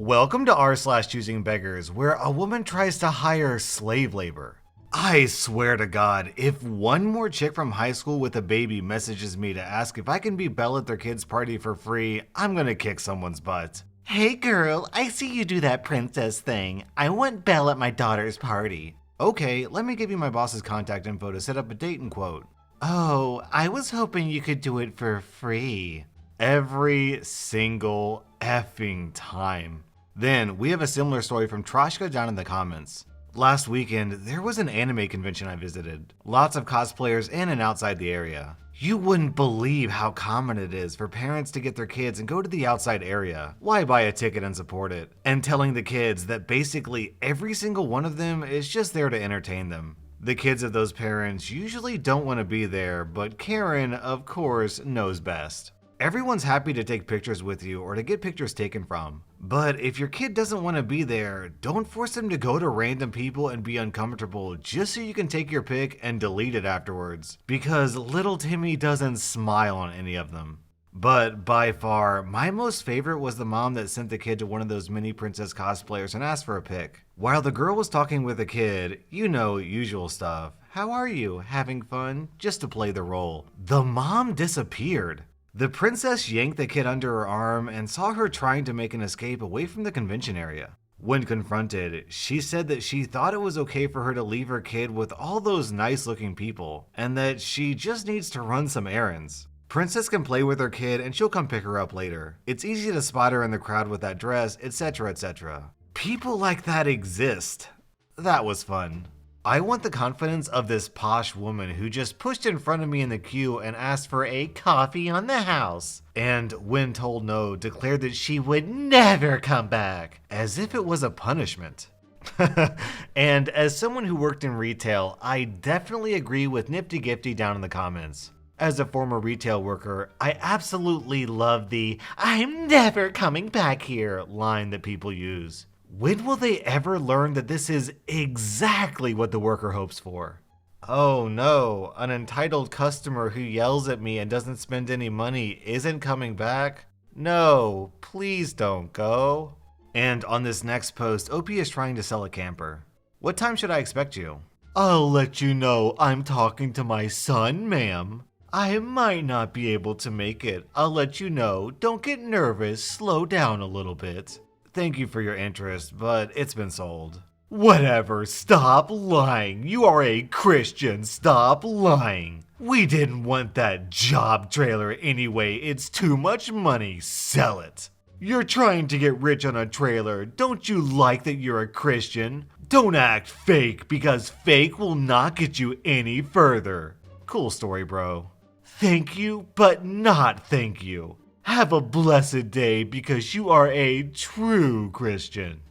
Welcome to r/Choosingbeggars, where a woman tries to hire slave labor. I swear to God, if one more chick from high school with a baby messages me to ask if I can be Belle at their kid's party for free, I'm gonna kick someone's butt. Hey girl, I see you do that princess thing. I want Belle at my daughter's party. Okay, let me give you my boss's contact info to set up a date and quote. Oh, I was hoping you could do it for free. Every single effing time. Then, we have a similar story from Troshka down in the comments. Last weekend, there was an anime convention I visited. Lots of cosplayers in and outside the area. You wouldn't believe how common it is for parents to get their kids and go to the outside area. Why buy a ticket and support it? And telling the kids that basically every single one of them is just there to entertain them. The kids of those parents usually don't want to be there, but Karen, of course, knows best. Everyone's happy to take pictures with you or to get pictures taken from. But if your kid doesn't want to be there, don't force them to go to random people and be uncomfortable just so you can take your pic and delete it afterwards. Because little Timmy doesn't smile on any of them. But by far, my most favorite was the mom that sent the kid to one of those mini princess cosplayers and asked for a pic. While the girl was talking with the kid, you know, usual stuff. How are you? Having fun? Just to play the role. The mom disappeared. The princess yanked the kid under her arm and saw her trying to make an escape away from the convention area. When confronted, she said that she thought it was okay for her to leave her kid with all those nice looking people, and that she just needs to run some errands. Princess can play with her kid and she'll come pick her up later. It's easy to spot her in the crowd with that dress, etc, etc. People like that exist. That was fun. I want the confidence of this posh woman who just pushed in front of me in the queue and asked for a coffee on the house. And when told no, declared that she would never come back, as if it was a punishment. And as someone who worked in retail, I definitely agree with Nifty Gifty down in the comments. As a former retail worker, I absolutely love the "I'm never coming back here" line that people use. When will they ever learn that this is exactly what the worker hopes for? Oh no, an entitled customer who yells at me and doesn't spend any money isn't coming back? No, please don't go. And on this next post, OP is trying to sell a camper. What time should I expect you? I'll let you know I'm talking to my son, ma'am. I might not be able to make it. I'll let you know. Don't get nervous. Slow down a little bit. Thank you for your interest, but it's been sold. Whatever, stop lying. You are a Christian, stop lying. We didn't want that job trailer anyway. It's too much money, sell it. You're trying to get rich on a trailer. Don't you like that you're a Christian? Don't act fake, because fake will not get you any further. Cool story, bro. Thank you, but not thank you. Have a blessed day because you are a true Christian.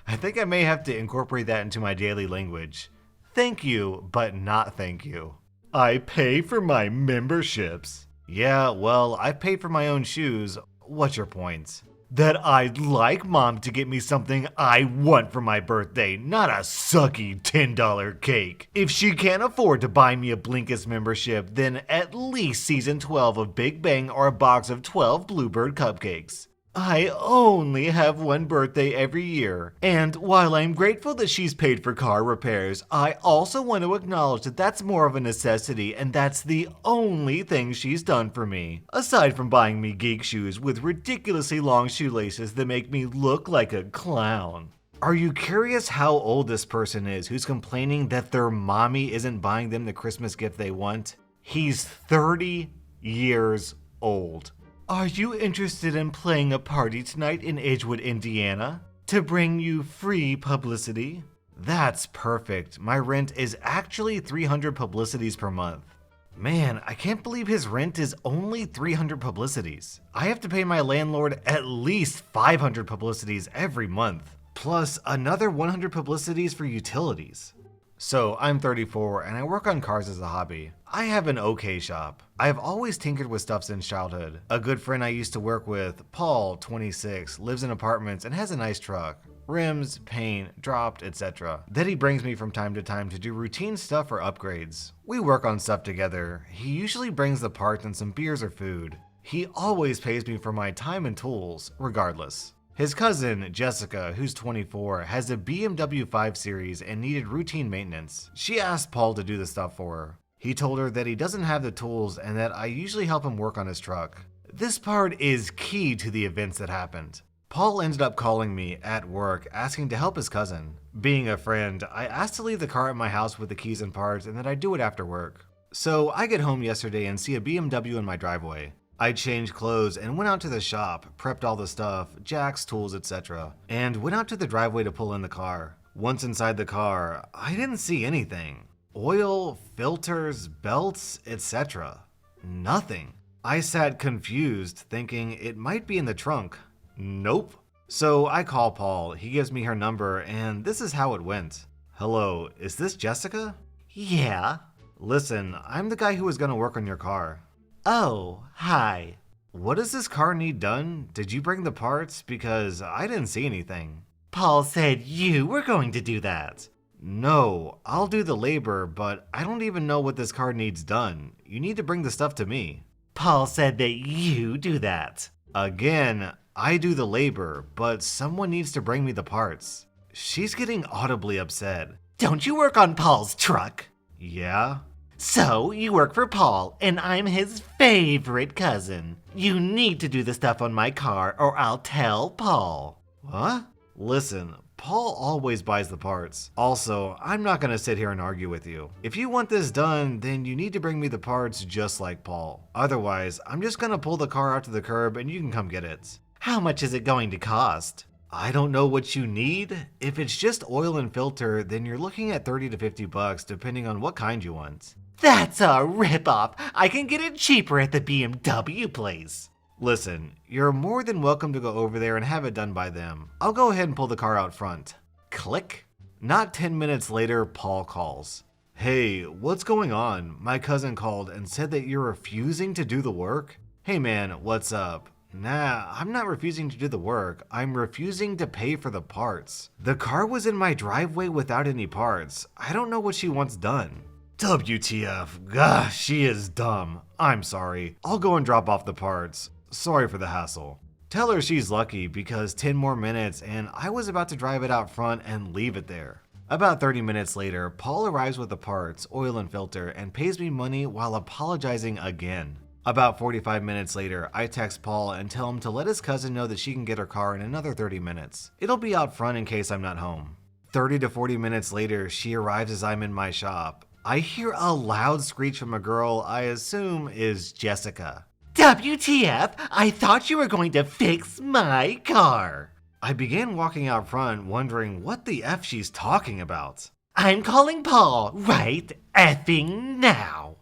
I think I may have to incorporate that into my daily language. Thank you, but not thank you. I pay for my memberships. Yeah, well, I pay for my own shoes. What's your point? That I'd like mom to get me something I want for my birthday, not a sucky $10 cake. If she can't afford to buy me a Blinkist membership, then at least season 12 of Big Bang or a box of 12 Bluebird cupcakes. I only have one birthday every year, and while I'm grateful that she's paid for car repairs, I also want to acknowledge that that's more of a necessity and that's the only thing she's done for me, aside from buying me geek shoes with ridiculously long shoelaces that make me look like a clown. Are you curious how old this person is who's complaining that their mommy isn't buying them the Christmas gift they want? He's 30 years old. Are you interested in playing a party tonight in Edgewood, Indiana? To bring you free publicity? That's perfect. My rent is actually 300 publicities per month. Man, I can't believe his rent is only 300 publicities. I have to pay my landlord at least 500 publicities every month, plus another 100 publicities for utilities. So I'm 34 and I work on cars as a hobby. I have an okay shop. I've always tinkered with stuff since childhood. A good friend I used to work with, Paul, 26, lives in apartments and has a nice truck. Rims, paint, dropped, etc. That he brings me from time to time to do routine stuff or upgrades. We work on stuff together. He usually brings the parts and some beers or food. He always pays me for my time and tools, regardless. His cousin, Jessica, who's 24, has a BMW 5 Series and needed routine maintenance. She asked Paul to do the stuff for her. He told her that he doesn't have the tools and that I usually help him work on his truck. This part is key to the events that happened. Paul ended up calling me at work asking to help his cousin. Being a friend, I asked to leave the car at my house with the keys and parts and that I'd do it after work. So I get home yesterday and see a BMW in my driveway. I changed clothes and went out to the shop, prepped all the stuff, jacks, tools, etc., and went out to the driveway to pull in the car. Once inside the car, I didn't see anything. Oil, filters, belts, etc. Nothing. I sat confused, thinking it might be in the trunk. Nope. So I call Paul, he gives me her number, and this is how it went. Hello, is this Jessica? Yeah. Listen, I'm the guy who was gonna work on your car. Oh, hi. What does this car need done? Did you bring the parts? Because I didn't see anything. Paul said you were going to do that. No, I'll do the labor, but I don't even know what this car needs done. You need to bring the stuff to me. Paul said that you do that. Again, I do the labor, but someone needs to bring me the parts. She's getting audibly upset. Don't you work on Paul's truck? Yeah? So you work for Paul, and I'm his favorite cousin. You need to do the stuff on my car, or I'll tell Paul. What? Listen, Paul always buys the parts. Also, I'm not gonna sit here and argue with you. If you want this done, then you need to bring me the parts just like Paul. Otherwise, I'm just gonna pull the car out to the curb and you can come get it. How much is it going to cost? I don't know what you need. If it's just oil and filter, then you're looking at $30 to $50 depending on what kind you want. That's a ripoff. I can get it cheaper at the BMW place. Listen, you're more than welcome to go over there and have it done by them. I'll go ahead and pull the car out front. Click. Not 10 minutes later, Paul calls. Hey, what's going on? My cousin called and said that you're refusing to do the work? Hey man, what's up? Nah, I'm not refusing to do the work. I'm refusing to pay for the parts. The car was in my driveway without any parts. I don't know what she wants done. WTF. Gosh, she is dumb. I'm sorry. I'll go and drop off the parts. Sorry for the hassle. Tell her she's lucky because 10 more minutes and I was about to drive it out front and leave it there. About 30 minutes later, Paul arrives with the parts, oil and filter, and pays me money while apologizing again. About 45 minutes later, I text Paul and tell him to let his cousin know that she can get her car in another 30 minutes. It'll be out front in case I'm not home. 30 to 40 minutes later, she arrives as I'm in my shop. I hear a loud screech from a girl I assume is Jessica. WTF, I thought you were going to fix my car. I began walking out front wondering what the F she's talking about. I'm calling Paul right effing now.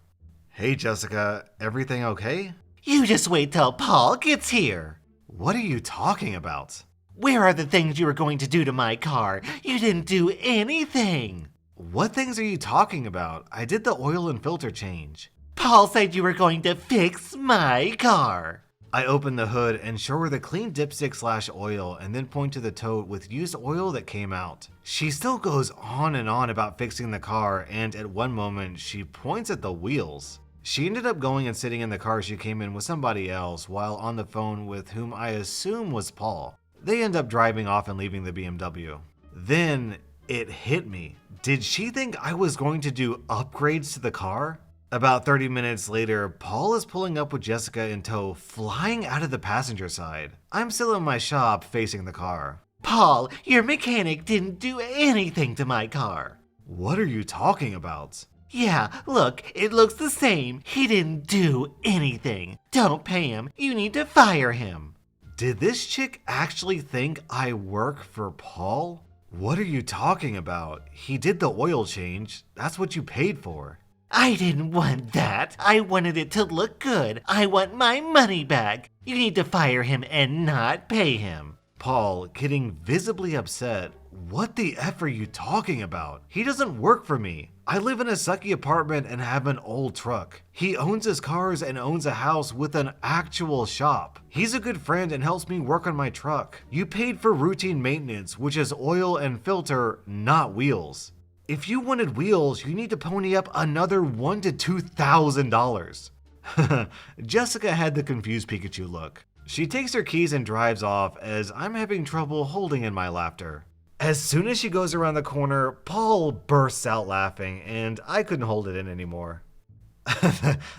Hey Jessica, everything okay? You just wait till Paul gets here. What are you talking about? Where are the things you were going to do to my car? You didn't do anything. What things are you talking about? I did the oil and filter change. Paul said you were going to fix my car. I open the hood and show her the clean dipstick / oil and then point to the tote with used oil that came out. She still goes on and on about fixing the car, and at one moment she points at the wheels. She ended up going and sitting in the car she came in with somebody else while on the phone with whom I assume was Paul. They end up driving off and leaving the BMW. Then it hit me. Did she think I was going to do upgrades to the car? About 30 minutes later, Paul is pulling up with Jessica in tow, flying out of the passenger side. I'm still in my shop facing the car. Paul, your mechanic didn't do anything to my car. What are you talking about? Yeah, look, it looks the same. He didn't do anything. Don't pay him. You need to fire him. Did this chick actually think I work for Paul? What are you talking about? He did the oil change. That's what you paid for. I didn't want that. I wanted it to look good. I want my money back. You need to fire him and not pay him. Paul, getting visibly upset. What the F are you talking about? He doesn't work for me. I live in a sucky apartment and have an old truck. He owns his cars and owns a house with an actual shop. He's a good friend and helps me work on my truck. You paid for routine maintenance, which is oil and filter, not wheels. If you wanted wheels, you need to pony up another $1,000 to $2,000. Jessica had the confused Pikachu look. She takes her keys and drives off as I'm having trouble holding in my laughter. As soon as she goes around the corner, Paul bursts out laughing and I couldn't hold it in anymore.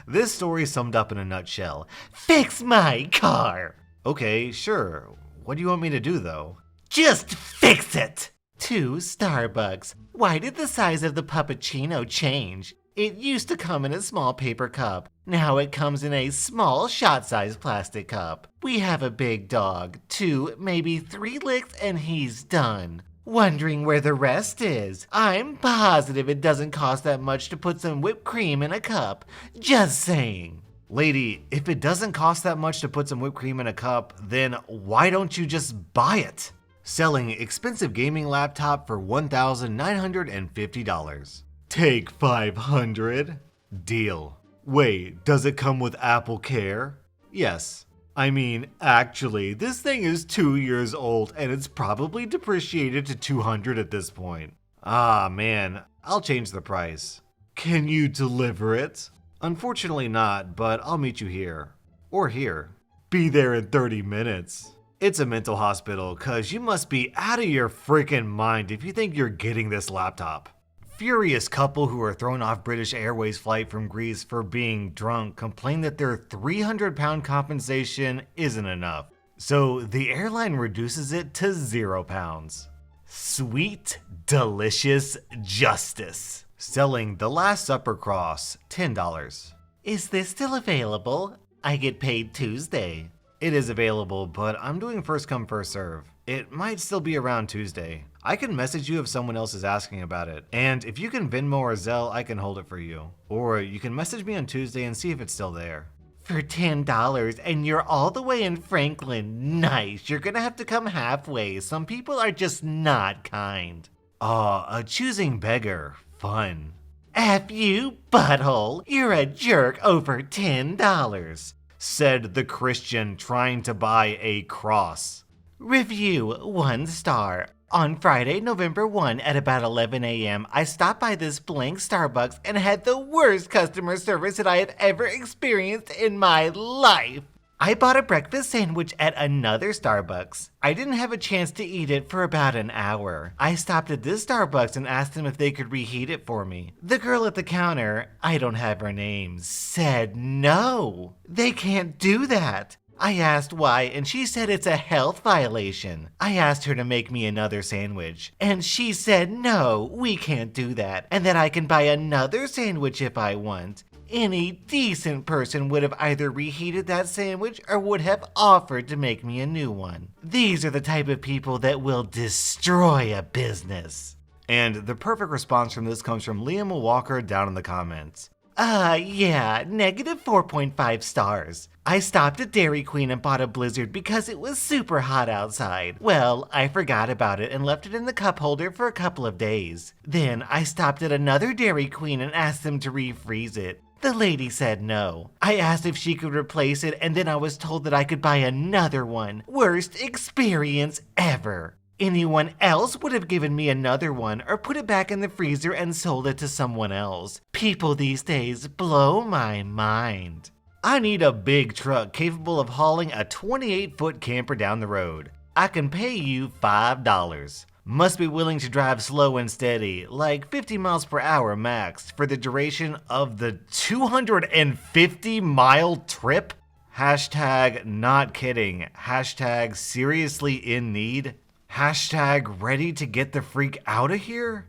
This story summed up in a nutshell. Fix my car! Okay, sure. What do you want me to do though? Just fix it! 2 Starbucks. Why did the size of the puppuccino change? It used to come in a small paper cup. Now it comes in a small shot-sized plastic cup. We have a big dog. 2, maybe 3 licks and he's done. Wondering where the rest is. I'm positive it doesn't cost that much to put some whipped cream in a cup. Just saying. Lady, if it doesn't cost that much to put some whipped cream in a cup, then why don't you just buy it? Selling expensive gaming laptop for $1,950. Take $500. Deal. Wait, does it come with Apple Care? Yes. I mean, actually, this thing is 2 years old and it's probably depreciated to $200 at this point. Ah, man, I'll change the price. Can you deliver it? Unfortunately not, but I'll meet you here. Or here. Be there in 30 minutes. It's a mental hospital, cause you must be out of your freaking mind if you think you're getting this laptop. Furious couple who are thrown off British Airways flight from Greece for being drunk complain that their 300-pound compensation isn't enough. So the airline reduces it to 0 pounds. Sweet, delicious justice. Selling the Last Supper cross, $10. Is this still available? I get paid Tuesday. It is available, but I'm doing first come first serve. It might still be around Tuesday. I can message you if someone else is asking about it. And if you can Venmo or Zelle, I can hold it for you. Or you can message me on Tuesday and see if it's still there. For $10 and you're all the way in Franklin. Nice. You're gonna have to come halfway. Some people are just not kind. A choosing beggar. Fun. F you, butthole. You're a jerk over $10. Said the Christian trying to buy a cross. Review 1 star. On Friday, November 1 at about 11 a.m., I stopped by this blank Starbucks and had the worst customer service that I have ever experienced in my life. I bought a breakfast sandwich at another Starbucks. I didn't have a chance to eat it for about an hour. I stopped at this Starbucks and asked them if they could reheat it for me. The girl at the counter, I don't have her name, said no. They can't do that. I asked why, and she said it's a health violation. I asked her to make me another sandwich, and she said no, we can't do that, and that I can buy another sandwich if I want. Any decent person would have either reheated that sandwich or would have offered to make me a new one. These are the type of people that will destroy a business. And the perfect response from this comes from Liam Walker down in the comments. Yeah, negative 4.5 stars. I stopped at Dairy Queen and bought a Blizzard because it was super hot outside. Well, I forgot about it and left it in the cup holder for a couple of days. Then I stopped at another Dairy Queen and asked them to refreeze it. The lady said no. I asked if she could replace it and then I was told that I could buy another one. Worst experience ever. Anyone else would have given me another one or put it back in the freezer and sold it to someone else. People these days blow my mind. I need a big truck capable of hauling a 28-foot camper down the road. I can pay you $5. Must be willing to drive slow and steady, like 50 miles per hour max, for the duration of the 250-mile trip? Hashtag not kidding. Hashtag seriously in need. Hashtag ready to get the freak out of here?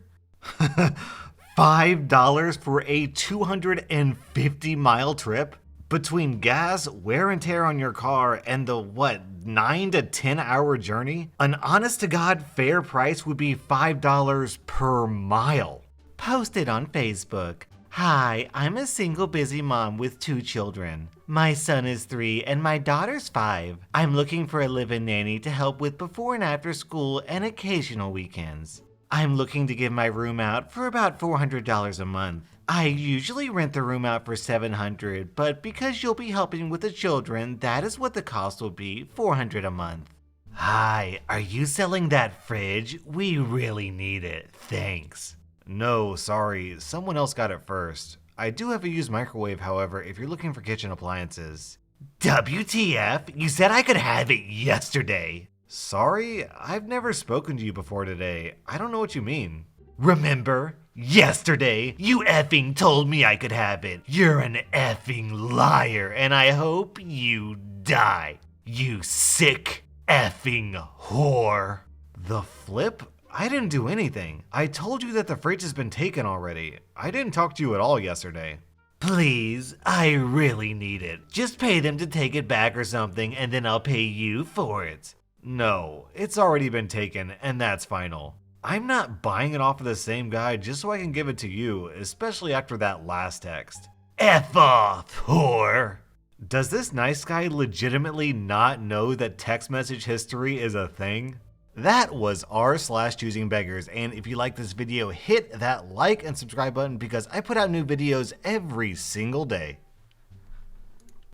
$5 for a 250-mile trip? Between gas, wear and tear on your car, and the 9 to 10 hour journey? An honest to God fair price would be $5 per mile. Posted on Facebook. Hi, I'm a single busy mom with 2 children. My son is 3 and my daughter's 5. I'm looking for a live-in nanny to help with before and after school and occasional weekends. I'm looking to give my room out for about $400 a month. I usually rent the room out for $700, but because you'll be helping with the children, that is what the cost will be, $400 a month. Hi, are you selling that fridge? We really need it, thanks. No, sorry, someone else got it first. I do have a used microwave, however, if you're looking for kitchen appliances. WTF? You said I could have it yesterday. Sorry, I've never spoken to you before today. I don't know what you mean. Remember? Yesterday, you effing told me I could have it. You're an effing liar, and I hope you die. You sick effing whore. The flip? I didn't do anything. I told you that the fridge has been taken already. I didn't talk to you at all yesterday. Please, I really need it. Just pay them to take it back or something, and then I'll pay you for it. No, it's already been taken, and that's final. I'm not buying it off of the same guy just so I can give it to you, especially after that last text. F off, whore. Does this nice guy legitimately not know that text message history is a thing? That was rSlash/Choosingbeggars, and if you like this video, hit that like and subscribe button because I put out new videos every single day.